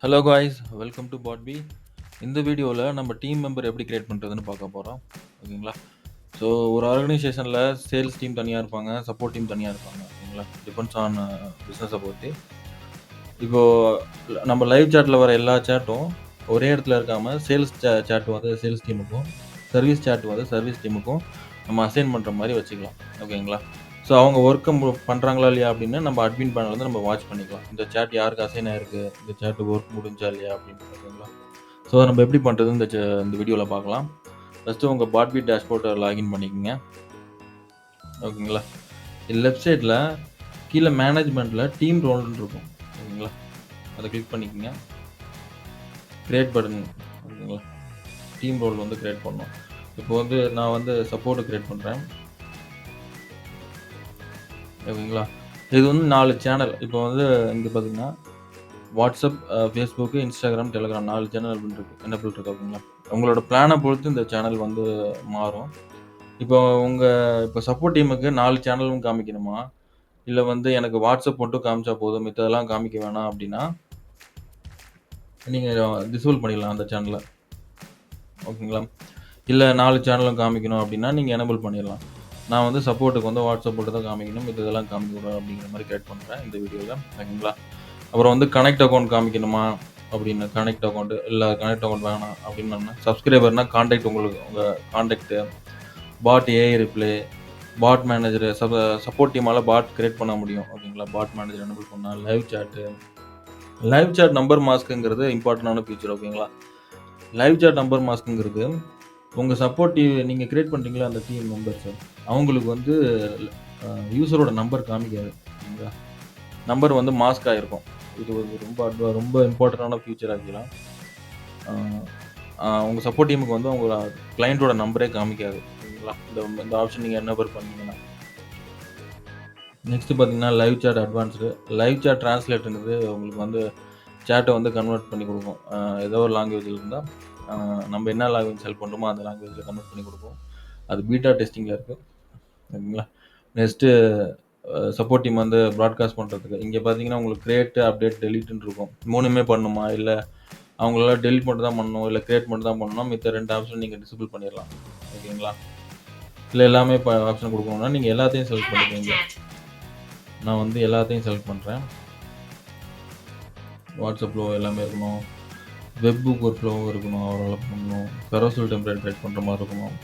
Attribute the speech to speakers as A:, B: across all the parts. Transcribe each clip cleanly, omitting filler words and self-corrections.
A: Hello guys, welcome to பாட்பி. இந்த வீடியோவில் நம்ம டீம் மெம்பர் எப்படி கிரியேட் பண்ணுறதுன்னு பார்க்க போகிறோம். ஓகேங்களா? ஸோ ஒரு ஆர்கனைசேஷனில் சேல்ஸ் டீம் தனியாக இருப்பாங்க, சப்போர்ட் டீம் தனியாக இருப்பாங்க. ஓகேங்களா? டிபெண்ட்ஸ் ஆன் பிஸ்னஸை பொறுத்து. இப்போது நம்ம லைவ் சேட்டில் வர எல்லா சேட்டும் ஒரே இடத்துல இருக்காமல் சேல்ஸ் சேட் வந்து சேல்ஸ் டீமுக்கும், சர்வீஸ் சேட் வந்து சர்வீஸ் டீமுக்கும் நம்ம அசைன் பண்ணுற மாதிரி வச்சுக்கலாம். ஓகேங்களா? ஸோ அவங்க ஒர்க்கை பண்ணுறாங்களா இல்லையா அப்படின்னு நம்ம அட்மின் பேனல் வந்து நம்ம வாட்ச் பண்ணிக்கலாம். இந்த சேட் யாருக்கு அசைன் ஆயிருக்கு, இந்த சேட்டு ஒர்க் முடிஞ்சா இல்லையா அப்படின்னு. ஓகேங்களா? ஸோ நம்ம எப்படி பண்ணுறது இந்த வீடியோவில் பார்க்கலாம். ஃபஸ்ட்டு உங்கள் பாட்பி டேஷ்போர்ட்டை லாகின் பண்ணிக்கோங்க. ஓகேங்களா? லெஃப்ட் சைடில் கீழே மேனேஜ்மெண்ட்டில் டீம் ரோல்னு இருக்கும். ஓகேங்களா? அதை கிளிக் பண்ணிக்கோங்க. Create button. ஓகேங்களா? டீம் ரோல் வந்து கிரியேட் பண்ணணும். இப்போ வந்து நான் வந்து சப்போர்ட்டை கிரியேட் பண்ணுறேன். ஓகேங்களா? இது வந்து 4 சேனல். இப்போ வந்து இங்கே பார்த்தீங்கன்னா WhatsApp, Facebook, Instagram, Telegram 4 channel enable இருக்கு. ஓகேங்களா? உங்களோட பிளானை பொறுத்து இந்த சேனல் வந்து மாறும். இப்போ இப்போ சப்போர்ட் டீமுக்கு 4 சேனலும் காமிக்கணுமா, இல்லை வந்து எனக்கு வாட்ஸ்அப் மட்டும் காமிச்சா போதும், மித்ததெல்லாம் காமிக்க வேணாம் அப்படின்னா நீங்கள் டிசேபிள் பண்ணிடலாம் அந்த சேனலை. ஓகேங்களா? இல்லை 4 சேனலும் காமிக்கணும் அப்படின்னா நீங்கள் எனேபிள் பண்ணிடலாம். நான் வந்து சப்போர்ட்டுக்கு வந்து வாட்ஸ்அப் மட்டும் தான் காமிக்கணும், இதெல்லாம் காமிக்கக்கூடாது அப்படிங்கிற மாதிரி கிரியேட் பண்ணுறேன் இந்த வீடியோவில். ஓகேங்களா? அப்புறம் வந்து கனெக்ட் அக்கௌண்ட் காமிக்கணுமா அப்படின்னு, கனெக்ட் அக்கௌண்ட் இல்லை கனெக்ட் அக்கௌண்ட் வேணாம் அப்படின்னா, சப்ஸ்கிரைபர்னா கான்டாக்ட், உங்களுக்கு உங்கள் கான்டாக்டு, பாட் ஏஐ ரிப்ளே, பாட் மேனேஜர், சப்போர்ட் டீமால் பாட் கிரியேட் பண்ண முடியும். ஓகேங்களா? பாட் மேனேஜர் எனேபிள் பண்ணால் லைவ் சேட் நம்பர் மாஸ்க்குங்கிறது இம்பார்ட்டண்டான ஃபீச்சர். ஓகேங்களா? லைவ் சேட் நம்பர் மாஸ்க்குங்கிறது உங்கள் சப்போர்ட் நீங்கள் கிரியேட் பண்ணுறீங்களா அந்த டீம் மெம்பர்ஸு, அவங்களுக்கு வந்து யூசரோட நம்பர் காமிக்காது. ஓகேங்களா? நம்பர் வந்து மாஸ்க் ஆகிருக்கும். இது வந்து ரொம்ப இம்பார்ட்டண்டான ஃபீச்சர். ஆக்சுவலாக உங்கள் சப்போர்ட் டீமுக்கு வந்து உங்கள் கிளைண்ட்டோட நம்பரே காமிக்காது. ஓகேங்களா? இந்த ஆப்ஷன் நீங்கள் எனேபிள் பண்ணீங்கன்னா. நெக்ஸ்ட்டு பார்த்தீங்கன்னா live chat advanced. Live chat டிரான்ஸ்லேட்டுங்கிறது உங்களுக்கு வந்து சேட்டை வந்து கன்வெர்ட் பண்ணி கொடுக்கும். ஏதோ ஒரு லாங்குவேஜில் இருந்தால் நம்ம என்ன லாங்குவேஜ் செலக்ட் பண்ணுறோமோ அந்த லாங்குவேஜில் கன்வெர்ட் பண்ணி கொடுக்கும். அது பீட்டா டெஸ்டிங்கில் இருக்குது. ஓகேங்களா? நெக்ஸ்ட்டு சப்போர்ட் டீம் வந்து ப்ராட்காஸ்ட் பண்ணுறதுக்கு இங்கே பார்த்தீங்கன்னா உங்களுக்கு கிரியேட், அப்டேட், டெலிட்னு இருக்கும். 3மே பண்ணணுமா, இல்லை அவங்களால டெலிட் மட்டும் தான் பண்ணணும், இல்லை கிரியேட் மட்டும் தான் பண்ணணும், மித்த 2 ஆப்ஷன் நீங்கள் டிசேபிள் பண்ணிடலாம். ஓகேங்களா? இல்லை எல்லாமே ஆப்ஷன் கொடுக்கணும்னா நீங்கள் எல்லாத்தையும் செலக்ட் பண்ணிக்கோங்க. நான் வந்து எல்லாத்தையும் செலக்ட் பண்ணுறேன். வாட்ஸ்அப் ஃப்ளோ எல்லாமே இருக்கணும், வெப் புக் ஒரு ஃப்ளோவும் இருக்கணும், அவரால் பண்ணணும், கரோசல் டெம்ப்ளேட் கிரியேட் பண்ணுற மாதிரி இருக்கணும்.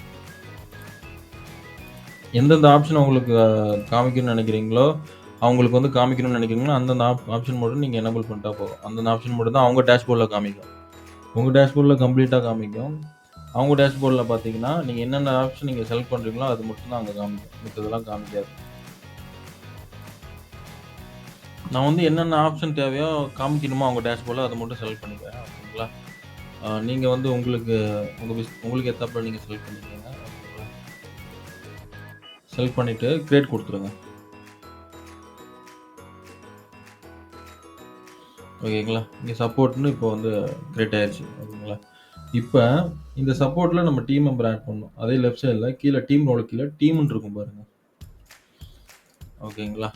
A: எந்தெந்த ஆப்ஷன் உங்களுக்கு காமிக்கணும்னு நினைக்கிறீங்களோ, அவங்களுக்கு வந்து காமிக்கணும்னு நினைக்கிறீங்களோ அந்தந்த ஆப்ஷன் மட்டும் நீங்கள் எனேபிள் பண்ணிட்டா போதும். அந்தந்த ஆப்ஷன் மட்டும் தான் அவங்க டேஷ்போர்டில் காமிக்கும். உங்கள் டேஷ்போர்டில் கம்ப்ளீட்டாக காமிக்கும். அவங்க டேஷ்போர்டில் பார்த்தீங்கன்னா நீங்கள் என்னென்ன ஆப்ஷன் நீங்கள் செலக்ட் பண்ணுறீங்களோ அது மட்டும் தான் அங்கே காமிக்கும், மித்ததெல்லாம் காமிக்காது. நான் வந்து என்னென்ன ஆப்ஷன் தேவையோ காமிக்கணுமோ அவங்க டேஷ்போர்டில் அதை மட்டும் செலக்ட் பண்ணிக்கிறேன். ஓகேங்களா? நீங்கள் வந்து உங்களுக்கு உங்களுக்கு ஏற்றாப்புல நீங்கள் செலக்ட் பண்ணிக்கோங்க. ஓகேங்களா? செலக்ட் பண்ணிவிட்டு கிரியேட் கொடுத்துருங்க. ஓகேங்களா? இங்கே சப்போர்ட்னு இப்போ வந்து கிரியேட் ஆயிடுச்சு. ஓகேங்களா? இப்போ இந்த சப்போர்ட்டில் நம்ம டீம் மெம்பர் ஆட் பண்ணணும். அதே லெஃப்ட் சைடில் கீழே டீம் ரோல் கீழே டீம்னு இருக்கும் பாருங்கள். ஓகேங்களா?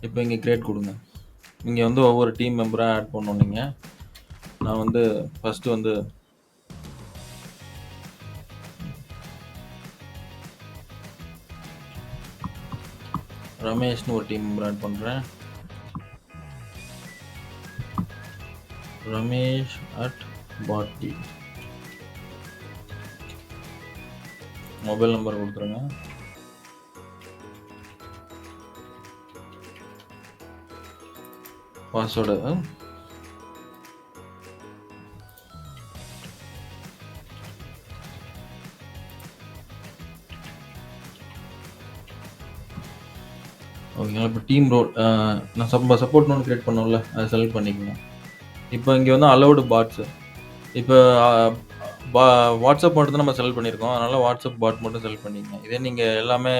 A: இப்போ இங்கே கிரியேட் கொடுங்க. இங்கே வந்து ஒவ்வொரு டீம் மெம்பராக ஆட் பண்ணணும் நீங்கள். நான் வந்து ஃபஸ்ட்டு வந்து ரமேஷ்னு ஒரு டீம் மெம்பர் ஆட் பண்ணுறேன். ரமேஷ் அட் பாட்டி. மொபைல் நம்பர் கொடுத்துருங்க. பாஸ்வேர்டு ஓகேங்களா? இப்போ டீம் ரோல் நான் சப்போர்ட் ஒன்று கிரியேட் பண்ணோம்ல, அதை செலக்ட் பண்ணிக்கோங்க. இப்போ இங்கே வந்து அலௌடு பாட்ஸு. இப்போ வாட்ஸ்அப் மட்டும் தான் நம்ம செலக்ட் பண்ணியிருக்கோம், அதனால் வாட்ஸ்அப் பாட் மட்டும் செலக்ட் பண்ணிக்கங்க. இதே நீங்கள் எல்லாமே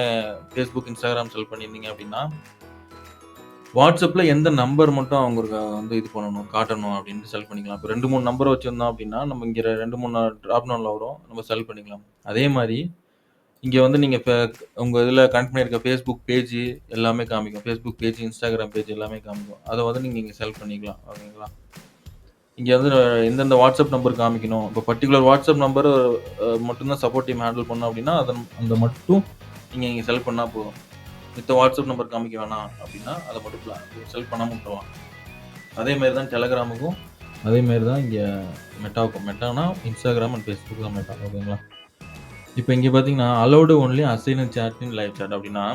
A: ஃபேஸ்புக், இன்ஸ்டாகிராம் செலக்ட் பண்ணியிருந்தீங்க அப்படின்னா வாட்ஸ்அப்பில் எந்த நம்பர் மட்டும் அவங்களுக்கு வந்து இது பண்ணணும், காட்டணும் அப்படின்ட்டு செலக்ட் பண்ணிக்கலாம். இப்போ 2, 3 நம்பர் வச்சுருந்தோம் அப்படின்னா நம்ம இங்கே 2, 3 ட்ராப் டவுனில் வரும், நம்ம செலக்ட் பண்ணிக்கலாம். அதே மாதிரி இங்கே வந்து நீங்கள் இப்போ உங்கள் இதில் கனெக்ட் பண்ணியிருக்க ஃபேஸ்புக் பேஜ் எல்லாமே காமிக்கும். ஃபேஸ்புக் பேஜ், இன்ஸ்டாகிராம் பேஜ் எல்லாமே காமிக்கும். அதை வந்து நீங்கள் இங்கே செலக்ட் பண்ணிக்கலாம். ஓகேங்களா? இங்க வந்து எந்தெந்த வாட்ஸ்அப் நம்பர் காமிக்கணும். இப்போ பர்ட்டிகுலர் வாட்ஸ்அப் நம்பர் மட்டும் தான் சப்போர்ட் டீம் ஹேண்டில் பண்ணணும் அப்டின்னா, அந்த மட்டும் நீங்க இங்க செலக்ட் பண்ணா போதும். மித்த வாட்ஸ்அப் நம்பர் காமிக்க வேணாம் அப்டின்னா, அத மட்டும் செலக்ட் பண்ணாம விட்டுறலாம். அதே மாரி தான் டெலகிராமுக்கும் அதே மாரி தான் இங்க மெட்டாவுக்கும். மெட்டானா Instagram அண்ட் Facebook தான் மெட்டா. ஓகேங்களா? இப்ப இங்க பார்த்தீங்கன்னா, allowed only assign chat in live chat அப்டின்னா,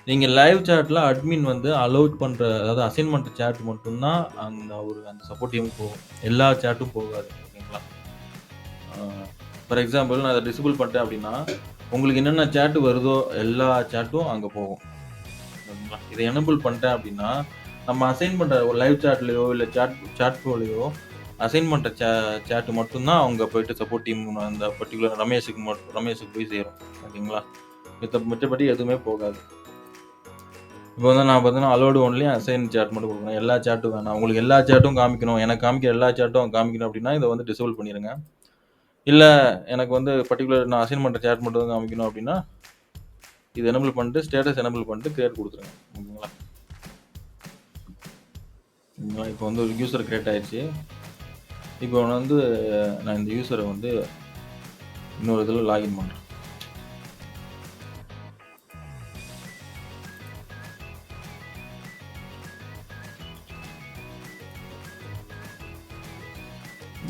A: நீங்க லைவ் சாட்ல அட்மின் வந்து அலோவ் பண்ற அதாவது அசைன் பண்ற சாட் மட்டும் தான் அந்த சப்போர்ட் டீமுக்கு போகும். எல்லா சாட்டும் போகாது. ஓகேங்களா? ஆ ஃபார் எக்ஸாம்பிள் நான் அத டிசேபிள் பண்ணிட்டேன் அப்டின்னா, உங்களுக்கு என்னென்ன சாட் வருதோ எல்லா சாட்டும் அங்க போகும். ஓகேங்களா? இத எனேபிள் பண்ணிட்டேன் அப்டின்னா, நம்ம அசைன் பண்ற ஒரு லைவ் சாட்லயோ, இல்ல சாட் ப்ரோலயோ அசைன் பண்ற சாட் மட்டும் தான் அவங்க போயிட்டு சப்போர்ட் டீம் அந்த பர்ட்டிகுலர் ரமேஷுக்கு போய் சேரும். ஓகேங்களா? மித்தபடி எதுவுமே போகாது. இப்போ வந்து நான் பார்த்தீங்கன்னா, அலோவ்டு ஒன்லி அசைன் சாட் மட்டும் குடுக்குறேன். எல்லா சாட்டும் வேணாம். உங்களுக்கு எல்லா சாட்டும் காமிக்கணும். எனக்கு காமிக்கிற எல்லா சாட்டும் காமிக்கணும் அப்டின்னா, இத வந்து டிசேபிள் பண்ணிருங்க. இல்ல எனக்கு வந்து பர்ட்டிகுலர் நான் அசைன் பண்ற சாட் மட்டும் தான் காமிக்கணும் அப்டின்னா, இத எனேபிள் பண்ணிட்டு ஸ்டேட்டஸ் எனேபிள் பண்ணிட்டு கிரியேட் குடுத்துருங்க. ஓகேங்களா? இப்போ வந்து ஒரு யூசர் கிரியேட் ஆயிருச்சு. இப்போ வந்து நான் இந்த யூசர வந்து இன்னொரு இதுல லாகின் பண்றேன்.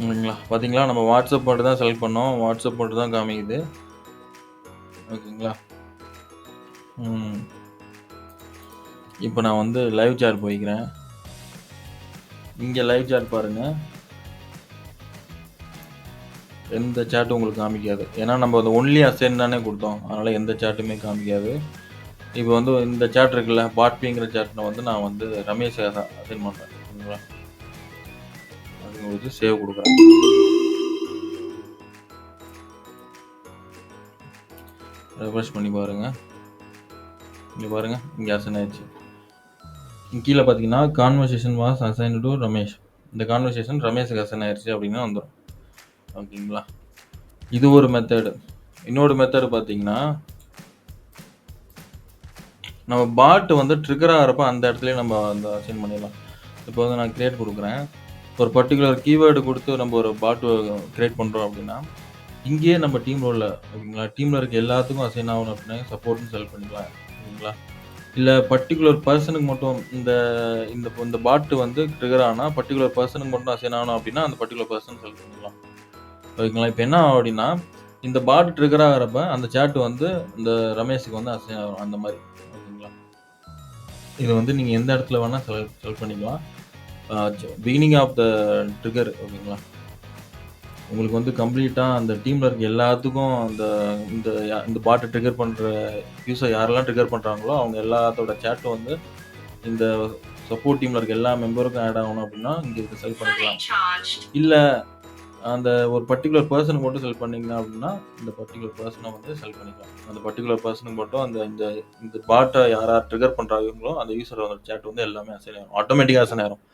A: ஓகேங்களா? பார்த்தீங்களா? நம்ம வாட்ஸ்அப் மட்டும் தான் செலக்ட் பண்ணோம். வாட்ஸ்அப் மட்டும் தான் காமிக்குது. ஓகேங்களா? ம். இப்போ நான் வந்து லைவ் சாட் போய்க்கிறேன். இங்க லைவ் சாட் பாருங்க. எந்த சாட்டும் உங்களுக்கு காமிக்காது. ஏன்னா நம்ம அந்த ஒன்லி அசைன் தானே குடுத்தோம். அதனால எந்த சாட்டுமே காமிக்காது. இப்போ வந்து இந்த சாட் இருக்குல்ல, பாட்பிங்கிற சாட்ல வந்து நான் வந்து ரமேஷ அசைன் பண்றேன். ஓகேங்களா? அதுங்களுக்கு சேவ் குடுக்குறேன். ரெஃப்ரெஷ் பண்ணி பாருங்க. இங்க பாருங்க. இங்க அசைன் ஆயிடுச்சு. கீழ பார்த்தீங்கன்னா, conversation was assigned to Ramesh. இந்த கான்வர்சேஷன் ரமேஷுக்கு அசைன் ஆயிருச்சு அப்படின்னு வந்துரும். ஓகேங்களா? இது ஒரு மெத்தடு. இன்னொரு மெத்தட் பார்த்தீங்கன்னா, நம்ம பாட் வந்து ட்ரிகர் ஆகுறப்ப அந்த இடத்துலயே நம்ம அந்த அசைன் பண்ணிடலாம். இப்போ வந்து நான் கிரியேட் குடுக்குறேன். ஒரு பர்ட்டிகுலர் கீவேர்டு குடுத்து நம்ம ஒரு பாட் கிரியேட் பண்றோம் அப்படின்னா, இங்கேயே நம்ம டீம் ரோல்ல ஓகேங்களா? டீம்ல இருக்க எல்லாத்துக்கும் அசைன் ஆகணும் அப்படின்னா சப்போர்ட்ன்னு செலக்ட் பண்ணிக்கலாம். ஓகேங்களா? இல்ல பர்ட்டிகுலர் பெர்சனுக்கு மட்டும் இந்த இந்த இந்த பாட் வந்து ட்ரிகர் ஆனா பர்ட்டிகுலர் பெர்சனுக்கு மட்டும் அசைன் ஆகணும் அப்படின்னா, அந்த பர்ட்டிகுலர் பெர்சன் செலக்ட் பண்ணிக்கலாம். ஓகேங்களா? இப்ப என்ன ஆகும் அப்படின்னா, இந்த பாட் ட்ரிகர் ஆகுறப்ப அந்த சாட் வந்து இந்த ரமேஷுக்கு வந்து அசைன் ஆகும். அந்த மாரி. ஓகேங்களா? இது வந்து நீங்க எந்த இடத்துல வேணா செலக்ட் பண்ணிக்கலாம். பிகினிங் ஆஃப் த ட்ரிகர் ஓகேங்களா? உங்களுக்கு வந்து கம்ப்ளீட்டா அந்த டீம்ல இருக்க எல்லாத்துக்கும் இந்த பாட்ட ட்ரிகர் பண்ற யூசர் யாரெல்லாம் ட்ரிகர் பண்றாங்களோ, அவங்க எல்லாத்தோட சாட்டும் வந்து இந்த சப்போர்ட் டீம்ல இருக்க எல்லா மெம்பருக்கும் ஆட் ஆகணும் அப்படின்னா, இங்க இத செலக்ட் பண்ணிக்கலாம். இல்ல அந்த ஒரு பர்ட்டிகுலர் பெர்சனுக்கு மட்டும் செலக்ட் பண்ணீங்க அப்படின்னா, இந்த பர்ட்டிகுலர் பெர்சன வந்து செலக்ட் பண்ணிக்கலாம். அந்த பர்ட்டிகுலர் பெர்சனுக்கு மட்டும் அந்த இந்த இந்த பாட்ட யார் யார் ட்ரிகர் பண்றாங்களோ, அந்த யூசரோட சாட் வந்து எல்லாமே அசைன் ஆயிரும். ஆட்டோமேட்டிக்கா அசைன் ஆயிரும்.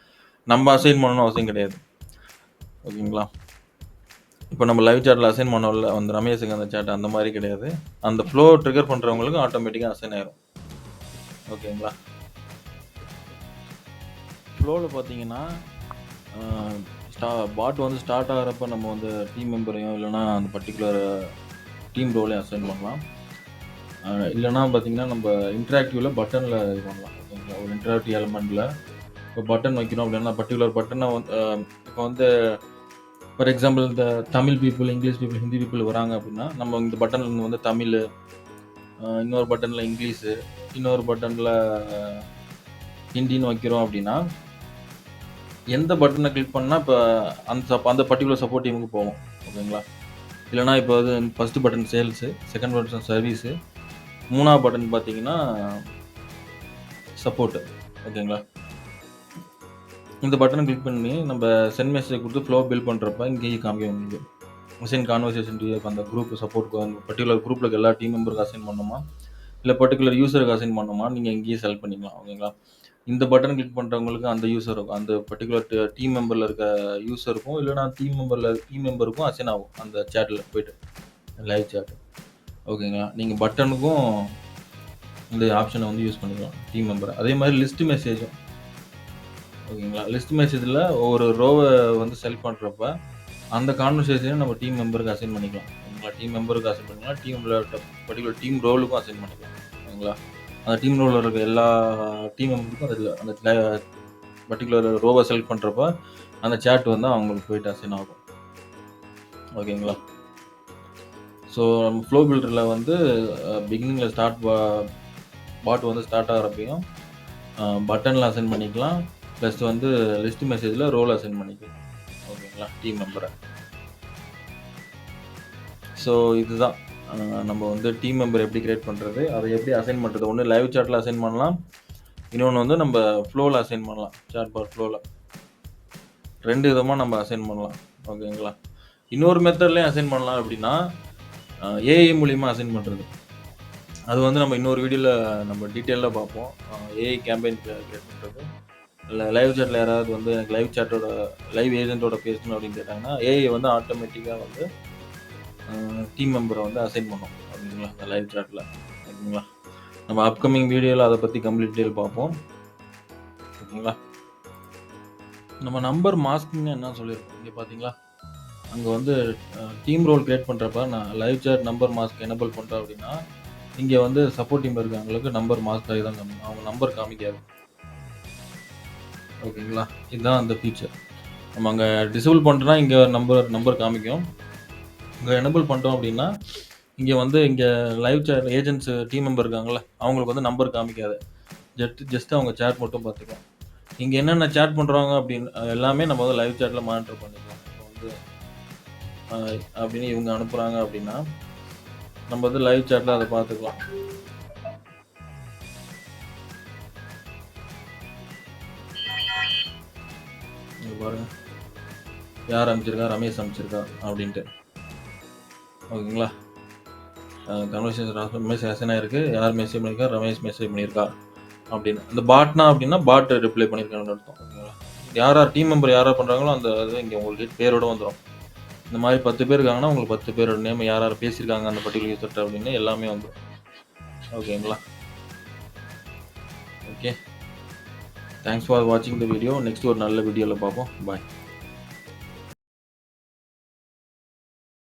A: நம்ம அசைன் பண்ணணும்னு அவசியம் கிடையாது. ஓகேங்களா? இப்ப நம்ம லைவ் சாட்ல அசைன் பண்ணோம்ல, அந்த ரமேஷுக்கு அந்த சாட் அந்த மாரி கிடையாது. அந்த ஃப்ளோ ட்ரிகர் பண்றவங்களுக்கு ஆட்டோமேட்டிக்கா அசைன் ஆயிரும். ஓகேங்களா? ஃப்ளோல பார்த்தீங்கன்னா, அ பாட் வந்து ஸ்டார்ட் ஆகுறப்ப நம்ம வந்து டீம் மெம்பரையோ இல்லன்னா அந்த பர்ட்டிகுலர் டீம் ரோலையும் அசைன் பண்ணலாம். இல்லன்னா பார்த்தீங்கன்னா, நம்ம இன்டராக்டிவ்ல பட்டன்ல இது பண்ணலாம். ஓகேங்களா? ஒரு இன்டராக்டிவ் எலமெண்ட்ல இப்போ பட்டன் வைக்கணும் அப்படின்னா, பர்ட்டிகுலர் பட்டன வந்து இப்போ வந்து ஃபார் எக்ஸாம்பிள் இந்த Tamil people, English people, Hindi people வராங்க அப்படின்னா, நம்ம இந்த பட்டன்ல வந்து தமிழு, இன்னொரு பட்டன்ல இங்கிலீஷு, இன்னொரு பட்டன்ல ஹிந்தின்னு வைக்கிறோம் அப்படின்னா, எந்த பட்டன கிளிக் பண்ணா இப்ப அந்த பர்ட்டிகுலர் சப்போர்ட் டீமுக்கு போகும். ஓகேங்களா? இல்லன்னா இப்போ வந்து first button sales, second button service, 3வது பட்டன் பார்த்தீங்கன்னா சப்போர்ட். ஓகேங்களா? இந்த பட்டன கிளிக் பண்ணி நம்ம சென்ட் மெசேஜ் குடுத்து ஃப்ளோ பில்ட் பண்றப்ப இங்கேயே காமிக்கும் உங்களுக்கு. அசைன் கான்வர்சேஷன் டு அந்த குரூப் சப்போர்ட்க்கு அந்த பர்ட்டிகுலர் குரூப்ல இருக்க எல்லா டீம் மெம்பருக்கும் அசைன் பண்ணணுமா? இல்ல பர்ட்டிகுலர் யூசருக்கு அசைன் பண்ணணுமா? நீங்க இங்கேயே செலக்ட் பண்ணிக்கலாம். ஓகேங்களா? இந்த பட்டன் கிளிக் பண்றவங்களுக்கு அந்த யூசருக்கும் அந்த பர்ட்டிகுலர் டீம் மெம்பர்ல இருக்க யூசருக்கும் இல்லன்னா டீம் மெம்பருக்கும் அசைன் ஆகும். அந்த சாட்ல போயிட்டு லைவ் சாட். ஓகேங்களா? நீங்க பட்டனுக்கும் இந்த ஆப்ஷன வந்து யூஸ் பண்ணிக்கலாம். Team member. அதே மாரி லிஸ்ட் மெசேஜும். ஓகேங்களா? லிஸ்ட் மெசேஜ்ல ஒரு ரோவ வந்து செலக்ட் பண்றப்ப, அந்த கான்வர்சேஷன நம்ம டீம் மெம்பருக்கு அசைன் பண்ணிக்கலாம். ஓகேங்களா? டீம் மெம்பருக்கு அசைன் பண்ணிக்கலாம். டீம்ல பர்ட்டிகுலர் டீம் ரோலுக்கும் அசைன் பண்ணிக்கலாம். ஓகேங்களா? அந்த டீம் ரோல்ல இருக்க எல்லா டீம் மெம்பருக்கும் அந்த பர்ட்டிகுலர் ரோவ செலக்ட் பண்றப்ப, அந்த சாட் வந்து அவங்களுக்கு போயிட்டு அசைன் ஆகும். ஓகேங்களா? ஸோ நம்ம ஃப்ளோ பில்டர்ல வந்து பிகினிங்ல பாட் வந்து ஸ்டார்ட் ஆகுறப்பயும் பட்டன்ல அசைன் பண்ணிக்கலாம். ப்ளஸ் வந்து லிஸ்ட் மெசேஜ்ல ரோல் அசைன் பண்ணிக்கலாம். ஓகேங்களா? டீம் மெம்பர. ஸோ இதுதான் நம்ம வந்து டீம் மெம்பர் எப்படி கிரியேட் பண்றது? அதை எப்படி அசைன் பண்றது? ஒண்ணு லைவ் சாட்ல அசைன் பண்ணலாம். இன்னொன்னு வந்து நம்ம ஃப்ளோல அசைன் பண்ணலாம். சாட் பாட் ஃப்ளோல. 2 விதமா நம்ம அசைன் பண்ணலாம். ஓகேங்களா? இன்னொரு மெத்தட்லயும் அசைன் பண்ணலாம் எப்படின்னா, ஏஐ மூலியமா அசைன் பண்றது. அது வந்து நம்ம இன்னொரு வீடியோல நம்ம டீட்டெயிலா பார்ப்போம். ஏஐ கேம்பெயின் கிரியேட் பண்றது. இல்ல லைவ் சாட்ல யாராவது வந்து எனக்கு லைவ் ஏஜென்ட்டோட பேசணும் அப்படின்னு கேட்டாங்கன்னா, ஏஐ வந்து ஆட்டோமேட்டிக்கா வந்து டீம் மெம்பர வந்து அசைன் பண்ணும். ஓகேங்களா? அந்த லைவ் சாட்ல. ஓகேங்களா? நம்ம அப்கமிங் வீடியோல அத பத்தி கம்ப்ளீட் டீட்டெயில் பார்ப்போம். ஓகேங்களா? நம்ம நம்பர் மாஸ்க்ன்னு என்ன சொல்லியிருக்கோம். இங்க பார்த்தீங்களா? அங்க வந்து டீம் ரோல் கிரியேட் பண்றப்ப நான் live chat number mask enable பண்றேன் அப்படின்னா, இங்க வந்து சப்போர்ட் டீம்ல இருக்கவங்களுக்கு நம்பர் மாஸ்க் ஆகி தான் காமிக்கும். அவங்க நம்பர் காமிக்காது. ஓகேங்களா? இதுதான் அந்த ஃபீச்சர். நம்ம அங்க டிசேபிள் பண்ணிட்டோம்னா இங்க நம்பர் காமிக்கும். இங்க எனேபிள் பண்ணிட்டோம் அப்படின்னா, இங்க live chat agents team member இருக்காங்கல்ல, அவங்களுக்கு வந்து நம்பர் காமிக்காது. ஜஸ்ட் அவங்க சாட் மட்டும் பார்த்துக்கலாம். இங்க என்னென்ன சாட் பண்றாங்க அப்படின்னு எல்லாமே நம்ம வந்து லைவ் சாட்ல மானிட்டர் பண்ணிக்கலாம். இப்போ வந்து அப்படின்னு இவங்க அனுப்புறாங்க அப்படின்னா, நம்ம வந்து லைவ் சாட்ல அத பார்த்துக்கலாம். இங்க பாருங்க. யார் அனுப்பிச்சிருக்கா? ரமேஷ் அனுப்பிச்சிருக்கா அப்படின்ட்டு. ஓகேங்களா? கன்வர்சேஷன் ரமேஷ் அசைன் ஆயிருக்கு. யார் மெசேஜ் பண்ணியிருக்கா? ரமேஷ் மெசேஜ் பண்ணியிருக்கா அப்படின்னு. இந்த பாட்னா அப்படின்னா பாட் ரிப்ளை பண்ணியிருக்காங்கன்னு அர்த்தம். ஓகேங்களா? யார் டீம் மெம்பர் யார் பண்றாங்களோ அந்த இது இங்க உங்களுக்கு பேரோட வந்துரும். இந்த மாதிரி 10 பேர் இருக்காங்கன்னா, உங்களுக்கு 10 பேரோட நேம் யார் யார் பேசியிருக்காங்க அந்த பர்ட்டிகுலர் யூசர்ட்ட அப்படின்னு எல்லாமே வந்துரும். ஓகேங்களா? ஓகே. தேங்க்ஸ் ஃபார் வாட்சிங் த வீடியோ. நெக்ஸ்ட் ஒரு நல்ல வீடியோல பார்ப்போம். பாய்.